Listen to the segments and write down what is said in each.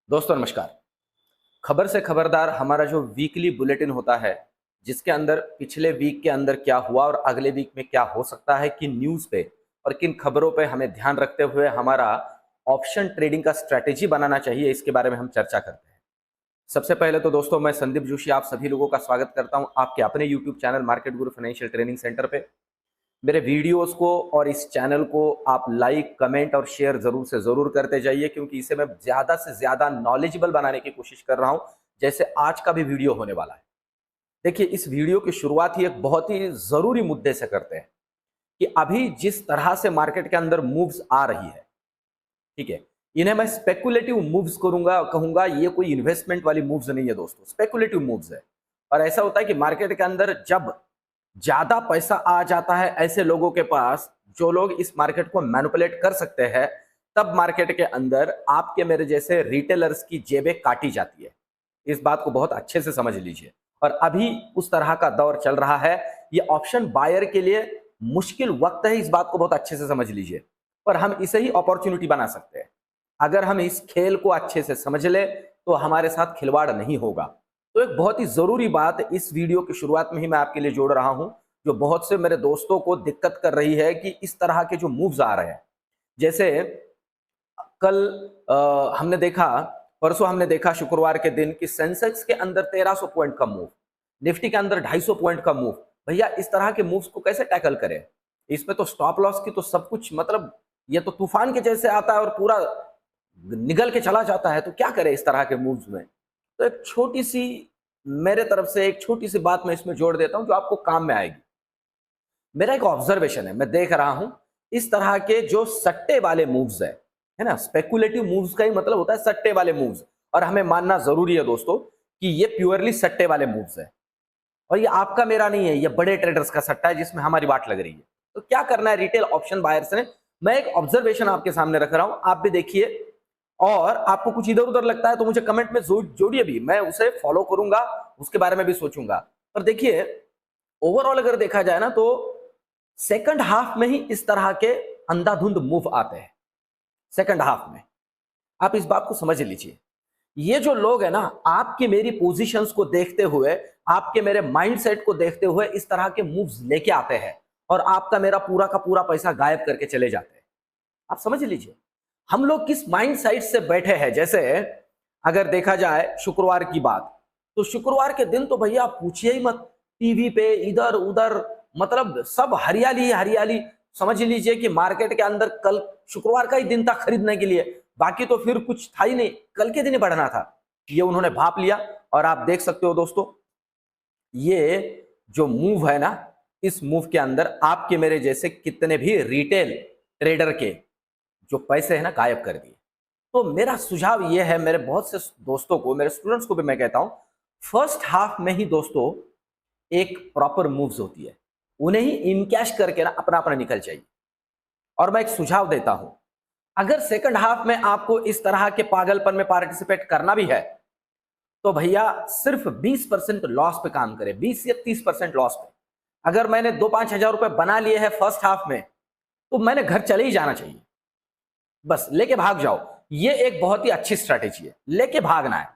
दोस्तों नमस्कार। खबर से खबरदार हमारा जो वीकली बुलेटिन होता है, जिसके अंदर पिछले वीक के अंदर क्या हुआ और अगले वीक में क्या हो सकता है, किन न्यूज़ पे और किन खबरों पे हमें ध्यान रखते हुए हमारा ऑप्शन ट्रेडिंग का स्ट्रैटेजी बनाना चाहिए, इसके बारे में हम चर्चा करते हैं। सबसे पहले तो दोस्तों मैं संदीप जोशी आप सभी लोगों का स्वागत करता हूं आपके अपने यूट्यूब चैनल मार्केट गुरु फाइनेंशियल ट्रेनिंग सेंटर पे। मेरे वीडियोस को और इस चैनल को आप लाइक, कमेंट और शेयर जरूर से जरूर करते जाइए, क्योंकि इसे मैं ज्यादा से ज्यादा नॉलेजेबल बनाने की कोशिश कर रहा हूं, जैसे आज का भी वीडियो होने वाला है। देखिए, इस वीडियो की शुरुआत ही एक बहुत ही जरूरी मुद्दे से करते हैं कि अभी जिस तरह से मार्केट के अंदर मूव्स आ रही है, ठीक है, इन्हें मैं स्पेकुलेटिव मूव्स करूंगा, कहूंगा ये कोई इन्वेस्टमेंट वाली मूव्स नहीं है दोस्तों, स्पेकुलेटिव मूव्स है। और ऐसा होता है कि मार्केट के अंदर जब ज्यादा पैसा आ जाता है ऐसे लोगों के पास, जो लोग इस मार्केट को मैनिपुलेट कर सकते हैं, तब मार्केट के अंदर आपके मेरे जैसे रिटेलर्स की जेबें काटी जाती है। इस बात को बहुत अच्छे से समझ लीजिए। और अभी उस तरह का दौर चल रहा है। ये ऑप्शन बायर के लिए मुश्किल वक्त है, इस बात को बहुत अच्छे से समझ लीजिए। पर हम इसे ही अपॉर्चुनिटी बना सकते हैं। अगर हम इस खेल को अच्छे से समझ ले तो हमारे साथ खिलवाड़ नहीं होगा। तो एक बहुत ही जरूरी बात इस वीडियो की शुरुआत में ही मैं आपके लिए जोड़ रहा हूं, जो बहुत से मेरे दोस्तों को दिक्कत कर रही है कि इस तरह के जो मूव्स आ रहे हैं, जैसे कल हमने देखा, परसों हमने देखा शुक्रवार के दिन कि सेंसेक्स के अंदर 1300 पॉइंट का मूव, निफ्टी के अंदर 250 पॉइंट का मूव। भैया, इस तरह के मूव्स को कैसे टैकल करें? इसमें तो स्टॉप लॉस की तो सब कुछ, मतलब ये तो तूफान के जैसे आता है और पूरा निगल के चला जाता है। तो क्या करें इस तरह के मूव्स में? तो एक छोटी सी, मेरे तरफ से एक छोटी सी बात मैं इसमें जोड़ देता हूं जो आपको काम में आएगी। मेरा एक ऑब्जर्वेशन है, मैं देख रहा हूं इस तरह के जो सट्टे वाले मूव्स है ना, स्पेकुलेटिव मूव्स का ही मतलब होता है सट्टे वाले मूव्स। और हमें मानना जरूरी है दोस्तों कि ये प्योरली सट्टे वाले मूव्स है, और ये आपका मेरा नहीं है, ये बड़े ट्रेडर्स का सट्टा है जिसमें हमारी बात लग रही है। तो क्या करना है रिटेल ऑप्शन बायर्स ने? मैं एक ऑब्जर्वेशन आपके सामने रख रहा हूं, आप भी देखिए। और आपको कुछ इधर उधर लगता है तो मुझे कमेंट में जोड़िए भी, मैं उसे फॉलो करूंगा, उसके बारे में भी सोचूंगा। पर देखिए, ओवरऑल अगर देखा जाए ना, तो सेकंड हाफ में ही इस तरह के अंधाधुंध मूव आते हैं। सेकंड हाफ में आप इस बात को समझ लीजिए। ये जो लोग है ना, आपकी मेरी पोजीशंस को देखते हुए, आपके मेरे माइंडसेट को देखते हुए इस तरह के मूव्स लेके आते हैं और आपका मेरा पूरा का पूरा पैसा गायब करके चले जाते हैं। आप समझ लीजिए हम लोग किस माइंड साइट से बैठे हैं। जैसे अगर देखा जाए शुक्रवार की बात, तो शुक्रवार के दिन तो भैया पूछिए ही मत, टीवी पे इधर उधर मतलब सब हरियाली ही हरियाली। समझ लीजिए कि मार्केट के अंदर कल शुक्रवार का ही दिन था खरीदने के लिए, बाकी तो फिर कुछ था ही नहीं, कल के दिन ही बढ़ना था। ये उन्होंने भाप लिया। और आप देख सकते हो दोस्तों, ये जो मूव है ना, इस मूव के अंदर आपके मेरे जैसे कितने भी रिटेल ट्रेडर के जो पैसे है ना, गायब कर दिए। तो मेरा सुझाव ये है, मेरे बहुत से दोस्तों को, मेरे स्टूडेंट्स को भी मैं कहता हूं, फर्स्ट हाफ में ही दोस्तों एक प्रॉपर मूव्स होती है, उन्हें ही इनकैश करके ना अपना अपना निकल चाहिए। और मैं एक सुझाव देता हूं, अगर सेकंड हाफ में आपको इस तरह के पागलपन में पार्टिसिपेट करना भी है, तो भैया सिर्फ 20% लॉस पे काम करें, 20 या 30% लॉस पे। अगर मैंने 2-5 हजार रुपए बना लिए हैं फर्स्ट हाफ में, तो मैंने घर चले ही जाना चाहिए, बस लेके भाग जाओ। ये एक बहुत ही अच्छी स्ट्रैटेजी है, लेके भागना है।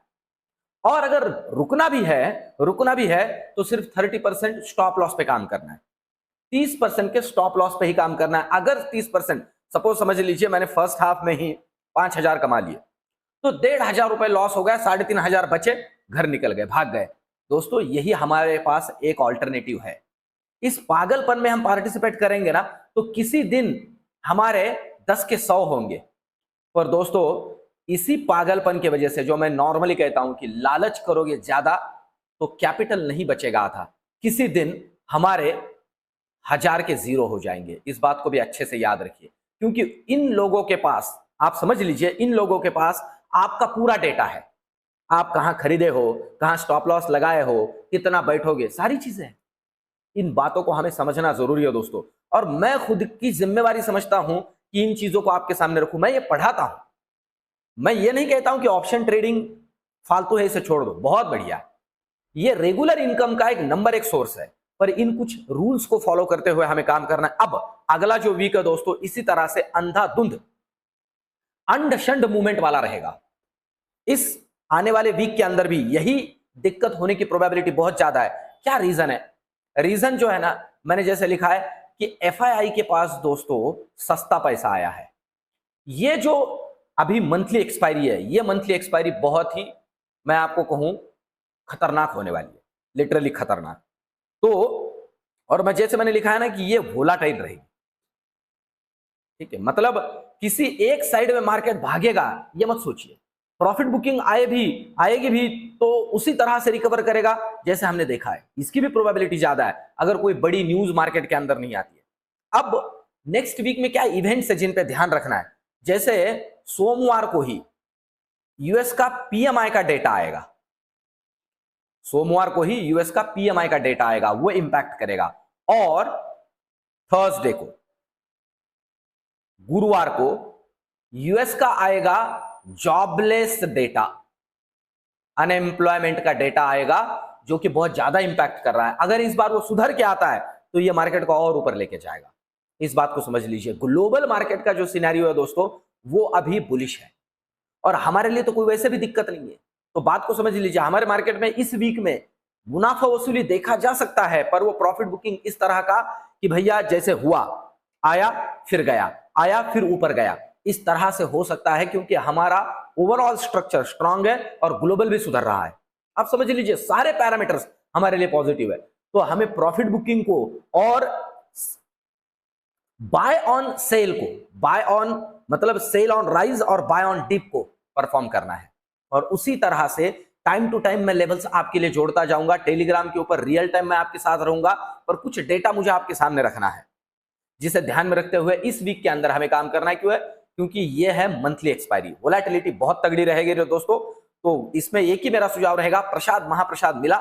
और अगर रुकना भी है तो सिर्फ 30% स्टॉप लॉस पे काम करना है, 30% के स्टॉप लॉस पे ही काम करना है। अगर 30%, सपोज समझ लीजिए मैंने फर्स्ट हाफ में ही 5,000 कमा लिए, तो 1,500 रुपए लॉस हो गया, 3,500 बचे, घर निकल गए, भाग गए। दोस्तों, यही हमारे पास एक ऑल्टरनेटिव है। इस पागलपन में हम पार्टिसिपेट करेंगे ना, तो किसी दिन हमारे 10 के 100 होंगे। पर दोस्तों, इसी पागलपन की वजह से, जो मैं नॉर्मली कहता हूं कि लालच करोगे ज्यादा तो कैपिटल नहीं बचेगा था, किसी दिन हमारे 1000 के 0 हो जाएंगे। इस बात को भी अच्छे से याद रखिए, क्योंकि इन लोगों के पास, आप समझ लीजिए, इन लोगों के पास आपका पूरा डेटा है। आप कहां खरीदे हो, कहां स्टॉप लॉस लगाए हो, कितना बैठोगे, सारी चीजें हैं। इन बातों को हमें समझना जरूरी है दोस्तों। और मैं खुद की जिम्मेवारी समझता हूं कि इन चीजों को आपके सामने रखूं। मैं ये पढ़ाता हूं, मैं ये नहीं कहता हूं कि ऑप्शन ट्रेडिंग फालतू है, इसे छोड़ दो, बहुत बढ़िया, ये रेगुलर इनकम का एक नंबर 1 सोर्स है। पर इन कुछ रूल्स को फॉलो करते हुए हमें काम करना है। अब अगला जो वीक है दोस्तों, इसी तरह से अंधाधुंध अंड शंड मूवमेंट वाला रहेगा। इस आने वाले वीक के अंदर भी यही दिक्कत होने की प्रोबेबिलिटी बहुत ज्यादा है। क्या रीजन है? रीजन जो है ना, मैंने जैसे लिखा है कि एफआईआई के पास दोस्तों सस्ता पैसा आया है। ये जो अभी मंथली एक्सपायरी है, ये मंथली एक्सपायरी बहुत ही, मैं आपको कहूं, खतरनाक होने वाली है, लिटरली खतरनाक। तो और मैं जैसे मैंने लिखा है ना कि ये वोलाटाइल रहेगी, ठीक है, मतलब किसी एक साइड में मार्केट भागेगा ये मत सोचिए। प्रॉफिट बुकिंग आएगी भी तो उसी तरह से रिकवर करेगा जैसे हमने देखा है। इसकी भी प्रोबेबिलिटी ज्यादा है अगर कोई बड़ी न्यूज मार्केट के अंदर नहीं आती है। अब नेक्स्ट वीक में क्या इवेंट्स है जिन पे ध्यान रखना है? जैसे सोमवार को ही यूएस का पीएमआई का डेटा आएगा, सोमवार को ही यूएस का पीएमआई का डेटा आएगा, वो इंपैक्ट करेगा। और थर्सडे को, गुरुवार को यूएस का आएगा जॉबलेस डेटा, अनएम्प्लॉयमेंट का डेटा आएगा जो कि बहुत ज्यादा इंपैक्ट कर रहा है। अगर इस बार वो सुधर के आता है तो ये मार्केट को और ऊपर लेके जाएगा। इस बात को समझ लीजिए। ग्लोबल मार्केट का जो सिनेरियो है दोस्तों वो अभी बुलिश है और हमारे लिए तो कोई वैसे भी दिक्कत नहीं है। तो बात को समझ लीजिए, हमारे मार्केट में इस वीक में मुनाफा वसूली देखा जा सकता है, पर वो प्रॉफिट बुकिंग इस तरह का कि भैया जैसे हुआ, आया फिर गया, आया फिर ऊपर गया, इस तरह से हो सकता है क्योंकि हमारा ओवरऑल स्ट्रक्चर स्ट्रांग है और ग्लोबल भी सुधर रहा है। आप समझ लीजिए सारे पैरामीटर्स हमारे लिए पॉजिटिव है। तो हमें प्रॉफिट बुकिंग को और बाय ऑन सेल को, बाय ऑन मतलब सेल ऑन राइज और बाय ऑन डिप को परफॉर्म करना है। और उसी तरह से टाइम टू टाइम मैं लेवल्स आपके लिए जोड़ता जाऊंगा। टेलीग्राम के ऊपर रियल टाइम मैं आपके साथ रहूंगा, पर कुछ डेटा मुझे आपके सामने रखना है जिसे ध्यान में रखते हुए इस वीक के अंदर हमें काम करना है। क्यों है? क्योंकि ये है मंथली एक्सपायरी, वोलेटिलिटी बहुत तगड़ी रहेगी दोस्तों। तो इसमें एक ही मेरा सुझाव रहेगा, प्रसाद महाप्रसाद मिला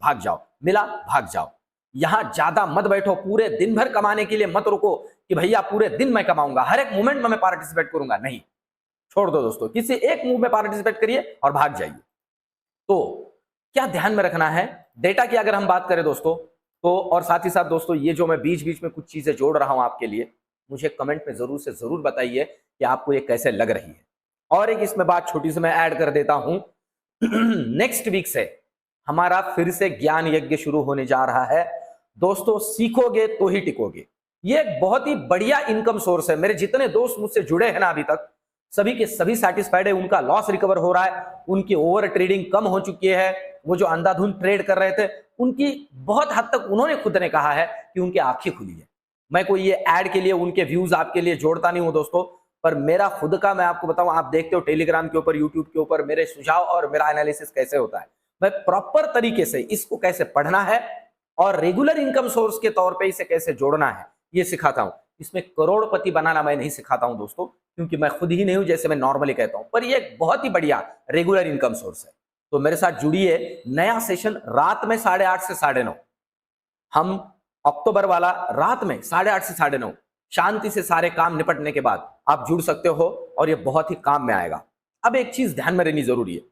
भाग जाओ, मिला भाग जाओ। यहां ज्यादा मत बैठो, पूरे दिन भर कमाने के लिए मत रुको कि भैया पूरे दिन मैं कमाऊंगा, हर एक मूवमेंट में मैं पार्टिसिपेट करूंगा। नहीं, छोड़ दो दोस्तों, किसी एक मूव में पार्टिसिपेट करिए और भाग जाइए। तो क्या ध्यान में रखना है? डेटा की अगर हम बात करें दोस्तों तो, और साथ ही साथ दोस्तों ये जो मैं बीच बीच में कुछ चीजें जोड़ रहा हूं आपके लिए, मुझे कमेंट में जरूर से जरूर बताइए कि आपको ये कैसे लग रही है। और एक इसमें बात छोटी सी मैं ऐड कर देता हूं नेक्स्ट वीक से हमारा फिर से ज्ञान यज्ञ शुरू होने जा रहा है दोस्तों। सीखोगे तो ही टिकोगे, ये एक बहुत ही बढ़िया इनकम सोर्स है। मेरे जितने दोस्त मुझसे जुड़े हैं ना अभी तक, सभी के सभी सेटिस्फाइड है। उनका लॉस रिकवर हो रहा है, उनकी ओवर ट्रेडिंग कम हो चुकी है। वो जो अंधाधुंध ट्रेड कर रहे थे उनकी बहुत हद तक उन्होंने खुद ने कहा है कि उनकी आंखें खुली है। मैं कोई ये ऐड के लिए उनके व्यूज आपके लिए जोड़ता नहीं हूं दोस्तों, पर मेरा खुद का मैं आपको बताऊं, आप देखते हो टेलीग्राम के ऊपर, यूट्यूब के ऊपर मेरे सुझाव और मेरा एनालिसिस कैसे होता है। मैं प्रॉपर तरीके से इसको कैसे पढ़ना है और रेगुलर इनकम सोर्स के तौर पे इसे कैसे जोड़ना है ये सिखाता हूं। इसमें करोड़पति बनाना मैं नहीं सिखाता हूं दोस्तों, क्योंकि मैं खुद ही नहीं हूं, जैसे मैं नॉर्मली कहता हूं, पर ये एक बहुत ही बढ़िया रेगुलर इनकम सोर्स है। तो मेरे साथ जुड़िए। नया सेशन रात में 8:30 से 9:30, हम अक्टूबर वाला रात में 8:30 से 9:30 शांति से सारे काम निपटने के बाद आप जुड़ सकते हो और ये बहुत ही काम में आएगा। अब एक चीज ध्यान में रहनी जरूरी है,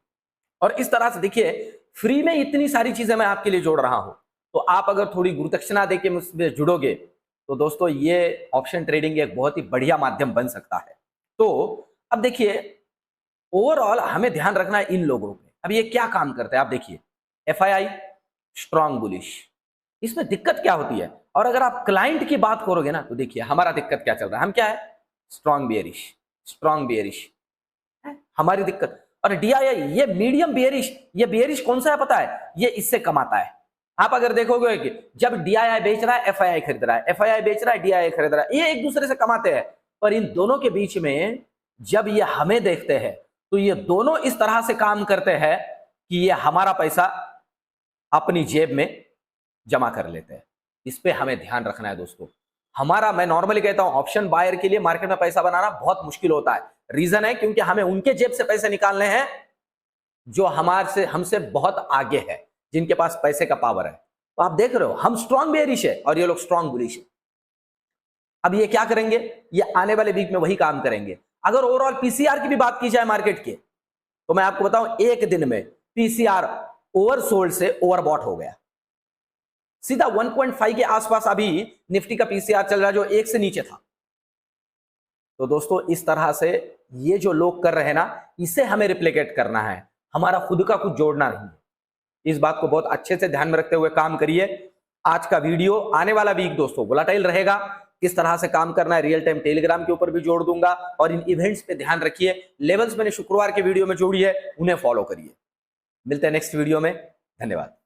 और इस तरह से देखिए फ्री में इतनी सारी चीजें मैं आपके लिए जोड़ रहा हूं, तो आप अगर थोड़ी गुरुदक्षिणा देके मुझसे जुड़ोगे तो दोस्तों ये ऑप्शन ट्रेडिंग एक बहुत ही बढ़िया माध्यम बन सकता है। तो अब देखिए ओवरऑल हमें ध्यान रखना है इन लोगों पे। अब ये क्या काम करते हैं आप देखिए, एफआईआई स्ट्रॉन्ग बुलिश, इसमें दिक्कत क्या होती है? और अगर आप क्लाइंट की बात करोगे ना तो देखिए हमारा दिक्कत क्या चल रहा है, हम क्या है, स्ट्रॉन्ग बियरिश, स्ट्रॉन्ग बियरिश हमारी दिक्कत। और डीआईआई ये मीडियम बियरिश, ये बियरिश कौन सा है पता है? ये इससे कमाता है। आप अगर देखोगे कि जब डीआईआई बेच रहा है एफआईआई खरीद रहा है, एफआईआई बेच रहा है डीआईआई खरीद रहा है, ये एक दूसरे से कमाते हैं। पर इन दोनों के बीच में जब ये हमें देखते हैं तो ये दोनों इस तरह से काम करते हैं कि ये हमारा पैसा अपनी जेब में जमा कर लेते हैं। इस पे हमें ध्यान रखना है दोस्तों। हमारा, मैं नॉर्मली कहता हूं, ऑप्शन बायर के लिए मार्केट में पैसा बनाना बहुत मुश्किल होता है। रीजन है क्योंकि हमें उनके जेब से पैसे निकालने हैं जो हमसे बहुत आगे है, जिनके पास पैसे का पावर है। तो आप देख रहे हो हम स्ट्रॉन्ग बेयरिश है और ये लोग स्ट्रॉन्ग बुलिश है। अब ये क्या करेंगे? ये आने वाले वीक में वही काम करेंगे। अगर ओवरऑल पीसीआर की भी बात की जाए मार्केट के, तो मैं आपको बताऊं एक दिन में पीसीआर ओवरसोल्ड से ओवरबॉट हो गया, सीधा 1.5 के आसपास अभी निफ्टी का पीसीआर चल रहा है जो 1 से नीचे था। तो दोस्तों इस तरह से ये जो लोग कर रहे हैं ना, इसे हमें रिप्लिकेट करना है, हमारा खुद का कुछ जोड़ना नहीं है। इस बात को बहुत अच्छे से ध्यान में रखते हुए काम करिए। आज का वीडियो, आने वाला वीक दोस्तों वोलेटाइल रहेगा, किस तरह से काम करना है रियल टाइम टेलीग्राम के ऊपर भी जोड़ दूंगा, और इन इवेंट्स पे ध्यान रखिए। लेवल्स मैंने शुक्रवार के वीडियो में जोड़ी है, उन्हें फॉलो करिए। मिलते हैं नेक्स्ट वीडियो में, धन्यवाद।